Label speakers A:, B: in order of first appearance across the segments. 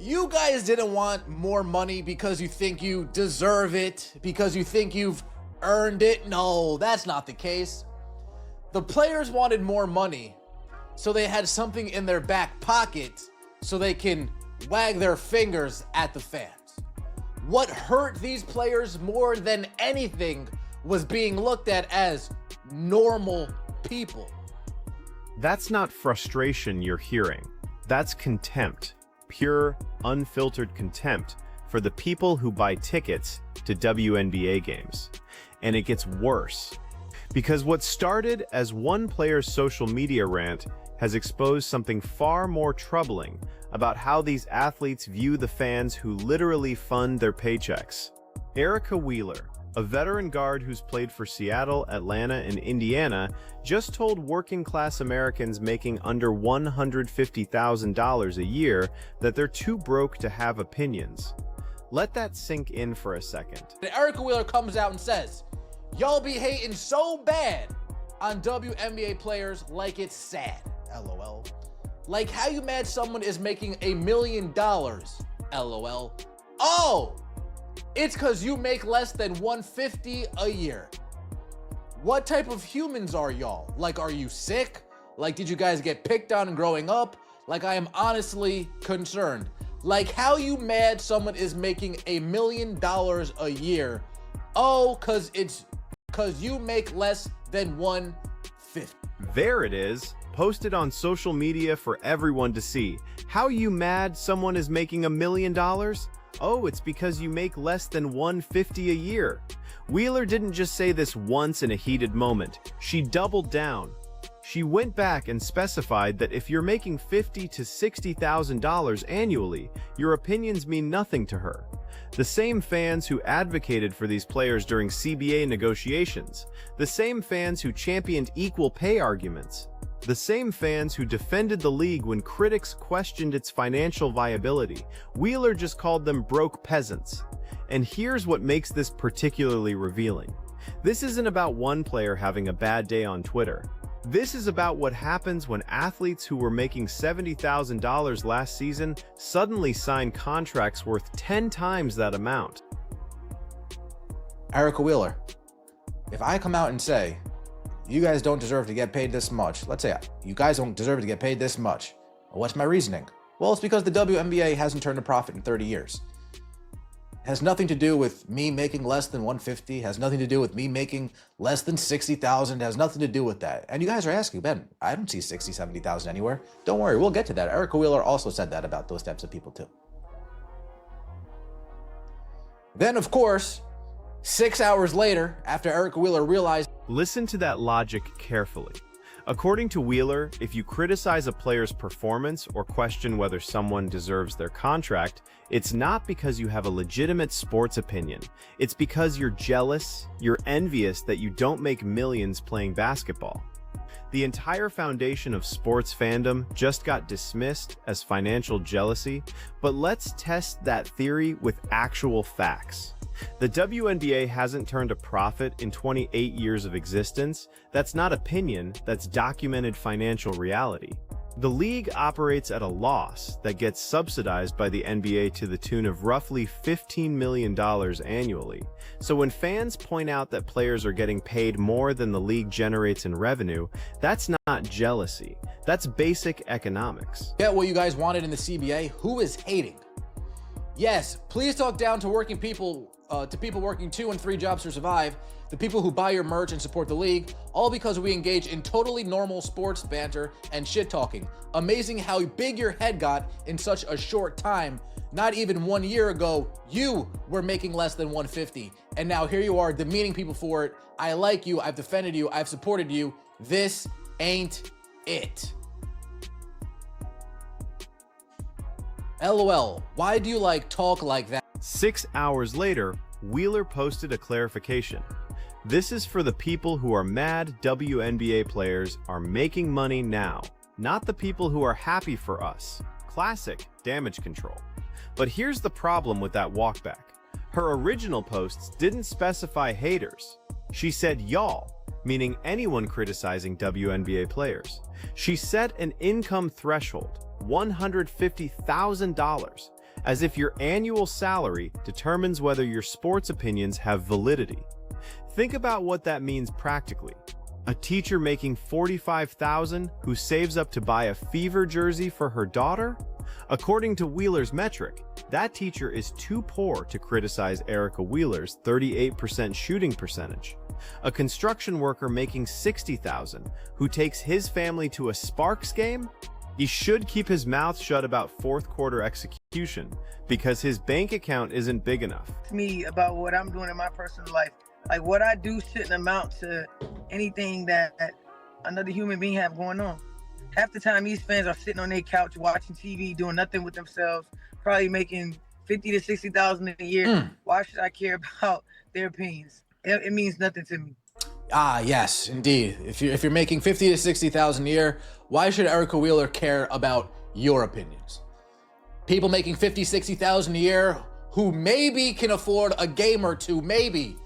A: You guys didn't want more money because you think you deserve it, because you think you've earned it. No, that's not the case. The players wanted more money, so they had something in their back pocket so they can wag their fingers at the fans. What hurt these players more than anything was being looked at as normal people.
B: That's not frustration you're hearing. That's contempt. Pure, unfiltered contempt for the people who buy tickets to WNBA games. And it gets worse. Because what started as one player's social media rant has exposed something far more troubling about how these athletes view the fans who literally fund their paychecks. Erica Wheeler, a veteran guard who's played for Seattle, Atlanta, and Indiana, just told working-class Americans making under $150,000 a year that they're too broke to have opinions. Let that sink in for a second.
A: Erica Wheeler comes out and says, "Y'all be hating so bad on WNBA players like it's sad, LOL. Like how you mad someone is making $1 million, LOL. Oh, it's because you make less than $150 a year. What type of humans are y'all? Like, are you sick? Like, did you guys get picked on growing up? Like, I am honestly concerned. Like, how you mad someone is making $1 million a year? Oh, because you make less than $150.
B: There it is, posted on social media for everyone to see. How you mad someone is making $1 million? Oh, it's because you make less than $150 a year. Wheeler didn't just say this once in a heated moment. She doubled down. She went back and specified that if you're making $50,000 to $60,000 annually, your opinions mean nothing to her. The same fans who advocated for these players during CBA negotiations, the same fans who championed equal pay arguments, the same fans who defended the league when critics questioned its financial viability. Wheeler just called them broke peasants. And here's what makes this particularly revealing. This isn't about one player having a bad day on Twitter. This is about what happens when athletes who were making $70,000 last season suddenly sign contracts worth 10 times that amount.
A: Erica Wheeler, if I come out and say, you guys don't deserve to get paid this much. Let's say you guys don't deserve to get paid this much. What's my reasoning? Well, it's because the WNBA hasn't turned a profit in 30 years. It has nothing to do with me making less than 150. It has nothing to do with me making less than 60,000. It has nothing to do with that. And you guys are asking, Ben, I don't see 60, 70,000 anywhere. Don't worry, we'll get to that. Erica Wheeler also said that about those types of people too. Then, of course, 6 hours later, after Erica Wheeler realized.
B: Listen to that logic carefully. According to Wheeler, if you criticize a player's performance or question whether someone deserves their contract, it's not because you have a legitimate sports opinion. It's because you're jealous, you're envious that you don't make millions playing basketball. The entire foundation of sports fandom just got dismissed as financial jealousy, but let's test that theory with actual facts. The WNBA hasn't turned a profit in 28 years of existence. That's not opinion, that's documented financial reality. The league operates at a loss that gets subsidized by the NBA to the tune of roughly $15 million annually. So when fans point out that players are getting paid more than the league generates in revenue, that's not jealousy. That's basic economics.
A: Get what you guys wanted in the CBA? Who is hating? Yes, please talk down to working people, to people working 2 and 3 jobs to survive, the people who buy your merch and support the league, all because we engage in totally normal sports banter and shit talking. Amazing how big your head got in such a short time. Not even 1 year ago, you were making less than 150. And now here you are demeaning people for it. I like you, I've defended you, I've supported you. This ain't it. LOL, why do you talk like that?
B: 6 hours later, Wheeler posted a clarification. This is for the people who are mad WNBA players are making money now, not the people who are happy for us. Classic damage control. But here's the problem with that walkback. Her original posts didn't specify haters. She said y'all, meaning anyone criticizing WNBA players. She set an income threshold, $150,000, as if your annual salary determines whether your sports opinions have validity. Think about what that means practically. A teacher making $45,000 who saves up to buy a Fever jersey for her daughter? According to Wheeler's metric, that teacher is too poor to criticize Erica Wheeler's 38% shooting percentage. A construction worker making $60,000 who takes his family to a Sparks game? He should keep his mouth shut about fourth quarter execution because his bank account isn't big enough.
C: Me about what I'm doing in my personal life. Like what I do shouldn't amount to anything that another human being have going on. Half the time these fans are sitting on their couch watching TV, doing nothing with themselves, probably making $50,000 to $60,000 a year. Why should I care about their opinions? It means nothing to me.
A: Ah, yes, indeed. If you're making $50,000 to $60,000 a year, why should Erica Wheeler care about your opinions? People making $50,000, $60,000 a year who maybe can afford a game or two, maybe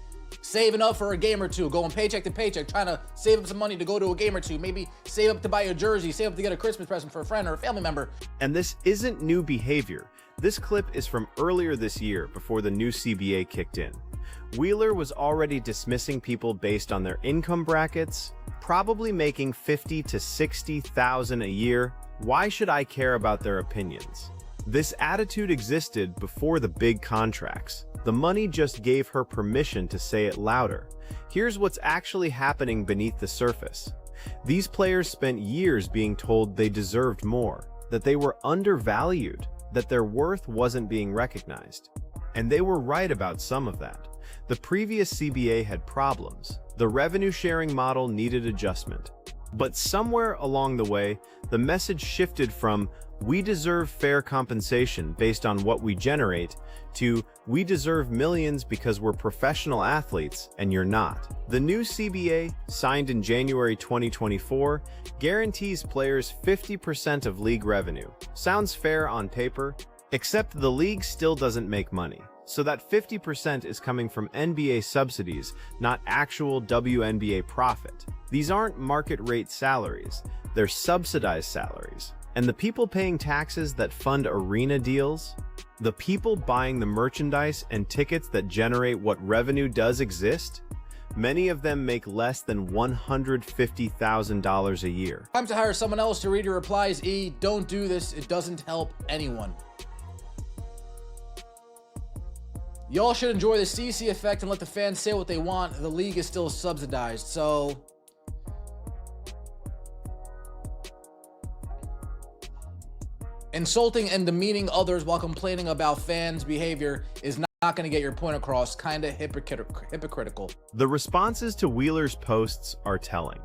A: saving up for a game or two, going paycheck to paycheck, trying to save up some money to go to a game or two, maybe save up to buy a jersey, save up to get a Christmas present for a friend or a family member.
B: And this isn't new behavior. This clip is from earlier this year before the new CBA kicked in. Wheeler was already dismissing people based on their income brackets, probably making $50,000 to $60,000 a year. Why should I care about their opinions? This attitude existed before the big contracts. The money just gave her permission to say it louder. Here's what's actually happening beneath the surface. These players spent years being told they deserved more, that they were undervalued, that their worth wasn't being recognized. And they were right about some of that. The previous CBA had problems. The revenue-sharing model needed adjustment. But somewhere along the way, the message shifted from "we deserve fair compensation based on what we generate" to "we deserve millions because we're professional athletes and you're not." The new CBA, signed in January 2024, guarantees players 50% of league revenue. Sounds fair on paper, except the league still doesn't make money. So that 50% is coming from NBA subsidies, not actual WNBA profit. These aren't market rate salaries, they're subsidized salaries. And the people paying taxes that fund arena deals, the people buying the merchandise and tickets that generate what revenue does exist, many of them make less than $150,000 a year.
A: Time to hire someone else to read your replies, E. Don't do this, it doesn't help anyone. Y'all should enjoy the CC effect and let the fans say what they want. The league is still subsidized, so insulting and demeaning others while complaining about fans' behavior is not going to get your point across. Kinda hypocritical.
B: The responses to Wheeler's posts are telling.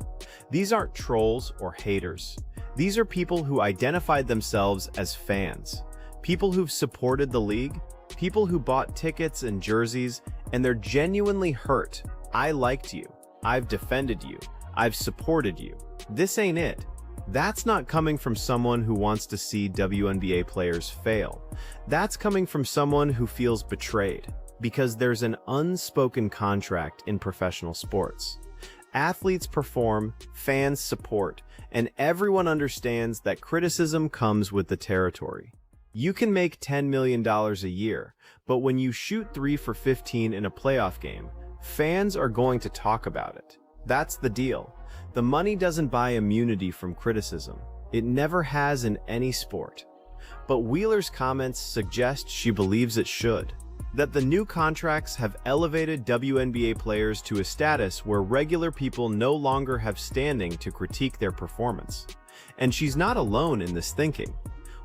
B: These aren't trolls or haters. These are people who identified themselves as fans. People who've supported the league. People who bought tickets and jerseys, and they're genuinely hurt. I liked you. I've defended you. I've supported you. This ain't it. That's not coming from someone who wants to see WNBA players fail. That's coming from someone who feels betrayed, because there's an unspoken contract in professional sports. Athletes perform, fans support, and everyone understands that criticism comes with the territory. You can make $10 million a year, but when you shoot 3 for 15 in a playoff game, fans are going to talk about it. That's the deal. The money doesn't buy immunity from criticism. It never has in any sport. But Wheeler's comments suggest she believes it should. That the new contracts have elevated WNBA players to a status where regular people no longer have standing to critique their performance. And she's not alone in this thinking.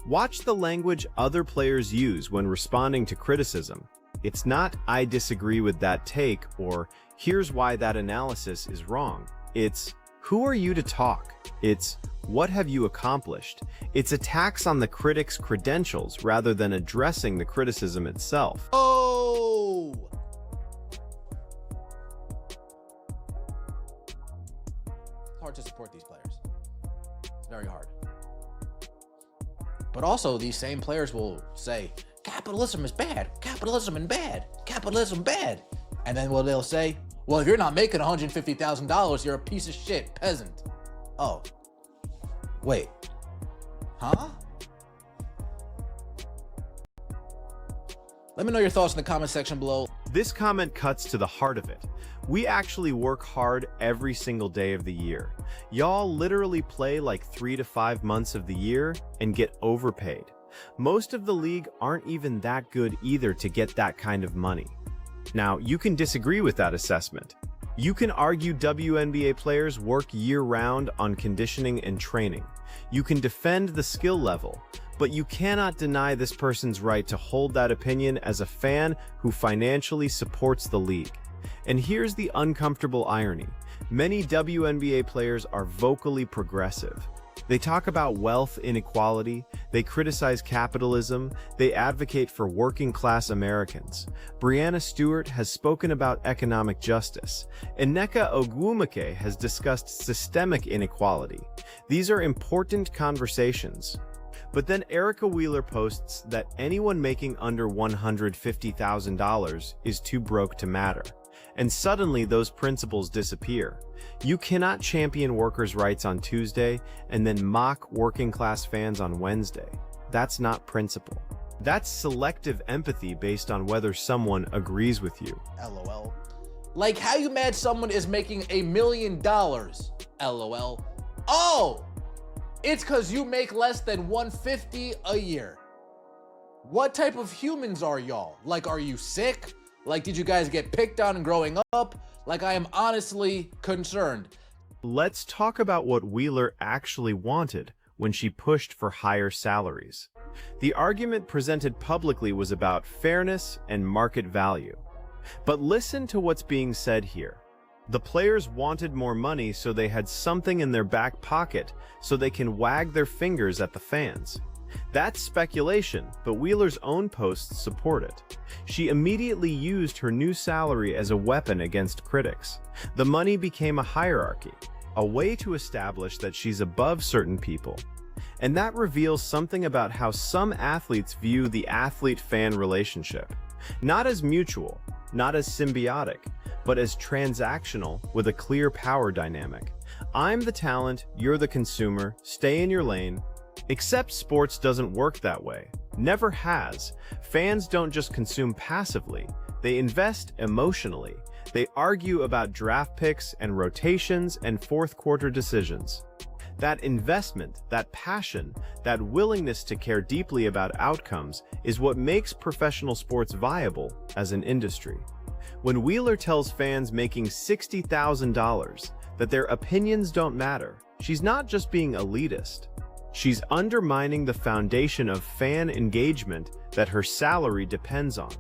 B: Watch the language other players use when responding to criticism. It's not "I disagree with that take" or "here's why that analysis is wrong." It's "who are you to talk?" It's "what have you accomplished?" It's attacks on the critic's credentials rather than addressing the criticism itself.
A: Oh! It's hard to support these players. It's very hard. But also, these same players will say, capitalism is bad, capitalism is bad, capitalism bad. And then what they'll say, well, if you're not making $150,000, you're a piece of shit peasant. Oh, wait, huh? Let me know your thoughts in the comment section below.
B: This comment cuts to the heart of it. We actually work hard every single day of the year. Y'all literally play like 3 to 5 months of the year and get overpaid. Most of the league aren't even that good either to get that kind of money. Now, you can disagree with that assessment. You can argue WNBA players work year-round on conditioning and training. You can defend the skill level, but you cannot deny this person's right to hold that opinion as a fan who financially supports the league. And here's the uncomfortable irony. Many WNBA players are vocally progressive. They talk about wealth inequality, they criticize capitalism, they advocate for working-class Americans. Breanna Stewart has spoken about economic justice. Nneka Ogwumike has discussed systemic inequality. These are important conversations. But then Erica Wheeler posts that anyone making under $150,000 is too broke to matter. And suddenly those principles disappear. You cannot champion workers' rights on Tuesday and then mock working-class fans on Wednesday. That's not principle. That's selective empathy based on whether someone agrees with you.
A: LOL. Like how you mad someone is making $1 million. LOL. Oh! It's because you make less than $150 a year. What type of humans are y'all? Like, are you sick? Like, did you guys get picked on growing up? Like, I am honestly concerned.
B: Let's talk about what Wheeler actually wanted when she pushed for higher salaries. The argument presented publicly was about fairness and market value. But listen to what's being said here. The players wanted more money so they had something in their back pocket so they can wag their fingers at the fans. That's speculation, but Wheeler's own posts support it. She immediately used her new salary as a weapon against critics. The money became a hierarchy, a way to establish that she's above certain people. And that reveals something about how some athletes view the athlete-fan relationship. Not as mutual, not as symbiotic, but as transactional with a clear power dynamic. I'm the talent, you're the consumer, stay in your lane. Except sports doesn't work that way. Never has. Fans don't just consume passively. They invest emotionally. They argue about draft picks and rotations and fourth-quarter decisions. That investment, that passion, that willingness to care deeply about outcomes is what makes professional sports viable as an industry. When Wheeler tells fans making $60,000 that their opinions don't matter, she's not just being elitist. She's undermining the foundation of fan engagement that her salary depends on.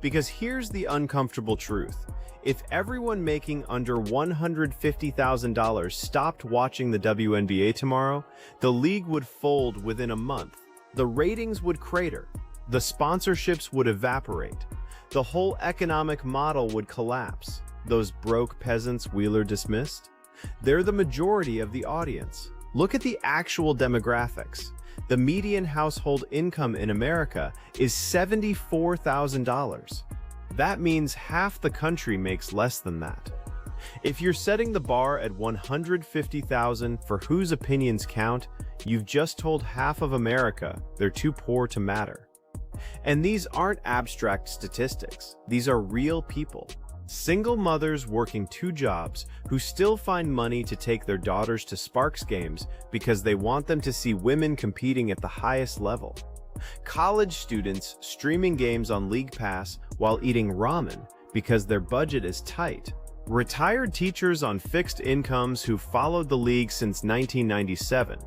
B: Because here's the uncomfortable truth. If everyone making under $150,000 stopped watching the WNBA tomorrow, the league would fold within a month. The ratings would crater. The sponsorships would evaporate. The whole economic model would collapse. Those broke peasants Wheeler dismissed? They're the majority of the audience. Look at the actual demographics. The median household income in America is $74,000. That means half the country makes less than that. If you're setting the bar at $150,000 for whose opinions count, you've just told half of America they're too poor to matter. And these aren't abstract statistics. These are real people. Single mothers working 2 jobs who still find money to take their daughters to Sparks games because they want them to see women competing at the highest level. College students streaming games on League Pass while eating ramen because their budget is tight. Retired teachers on fixed incomes who followed the league since 1997.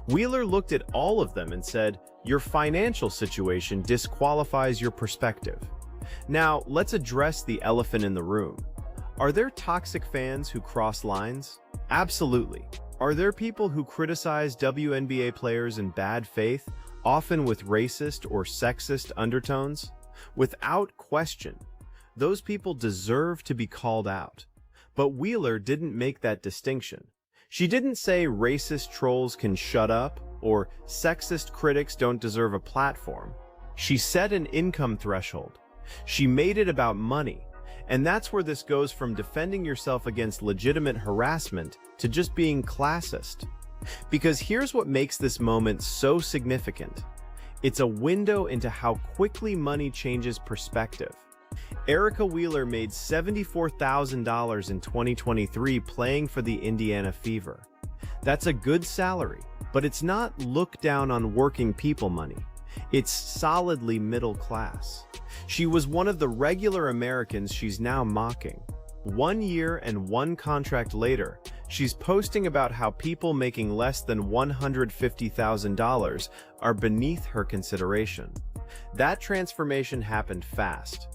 B: Wheeler looked at all of them and said, "Your financial situation disqualifies your perspective." Now, let's address the elephant in the room. Are there toxic fans who cross lines? Absolutely. Are there people who criticize WNBA players in bad faith, often with racist or sexist undertones? Without question, those people deserve to be called out. But Wheeler didn't make that distinction. She didn't say racist trolls can shut up or sexist critics don't deserve a platform. She set an income threshold. She made it about money. And that's where this goes from defending yourself against legitimate harassment to just being classist. Because here's what makes this moment so significant. It's a window into how quickly money changes perspective. Erica Wheeler made $74,000 in 2023 playing for the Indiana Fever. That's a good salary, but it's not look down on working people money. It's solidly middle class. She was one of the regular Americans she's now mocking. 1 year and 1 contract later, she's posting about how people making less than $150,000 are beneath her consideration. That transformation happened fast.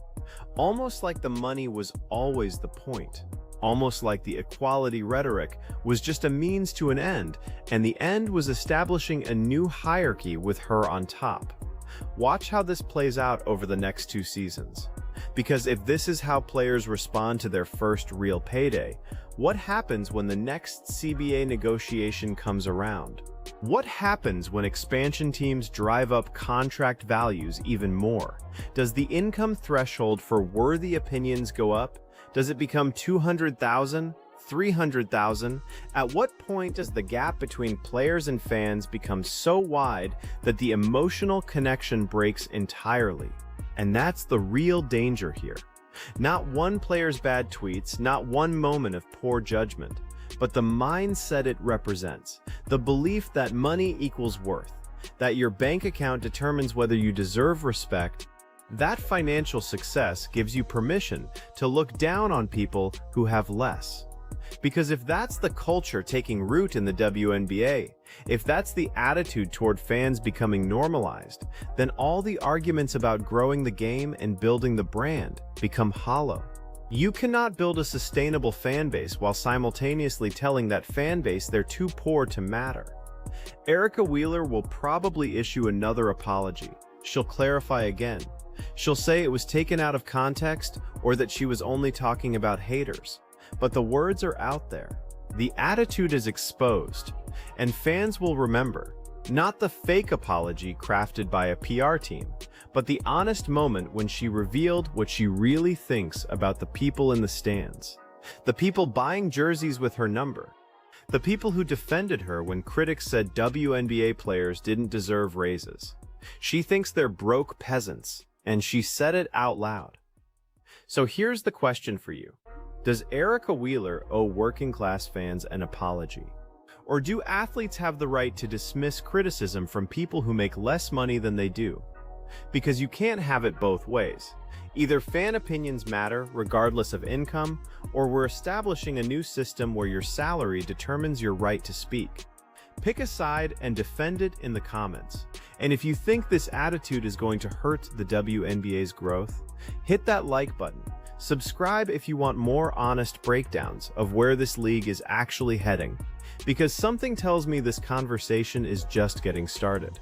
B: Almost like the money was always the point. Almost like the equality rhetoric was just a means to an end, and the end was establishing a new hierarchy with her on top. Watch how this plays out over the next 2 seasons. Because if this is how players respond to their first real payday, what happens when the next CBA negotiation comes around? What happens when expansion teams drive up contract values even more? Does the income threshold for worthy opinions go up? Does it become $200,000? $300,000? At what point does the gap between players and fans become so wide that the emotional connection breaks entirely? And that's the real danger here. Not one player's bad tweets, not one moment of poor judgment, but the mindset it represents, the belief that money equals worth, that your bank account determines whether you deserve respect. That financial success gives you permission to look down on people who have less. Because if that's the culture taking root in the WNBA, if that's the attitude toward fans becoming normalized, then all the arguments about growing the game and building the brand become hollow. You cannot build a sustainable fan base while simultaneously telling that fan base they're too poor to matter. Erica Wheeler will probably issue another apology. She'll clarify again. She'll say it was taken out of context or that she was only talking about haters. But the words are out there. The attitude is exposed, and fans will remember, not the fake apology crafted by a PR team, but the honest moment when she revealed what she really thinks about the people in the stands, the people buying jerseys with her number, the people who defended her when critics said WNBA players didn't deserve raises. She thinks they're broke peasants, and she said it out loud. So here's the question for you. Does Erica Wheeler owe working-class fans an apology? Or do athletes have the right to dismiss criticism from people who make less money than they do? Because you can't have it both ways. Either fan opinions matter regardless of income, or we're establishing a new system where your salary determines your right to speak. Pick a side and defend it in the comments. And if you think this attitude is going to hurt the WNBA's growth, hit that like button. Subscribe if you want more honest breakdowns of where this league is actually heading, because something tells me this conversation is just getting started.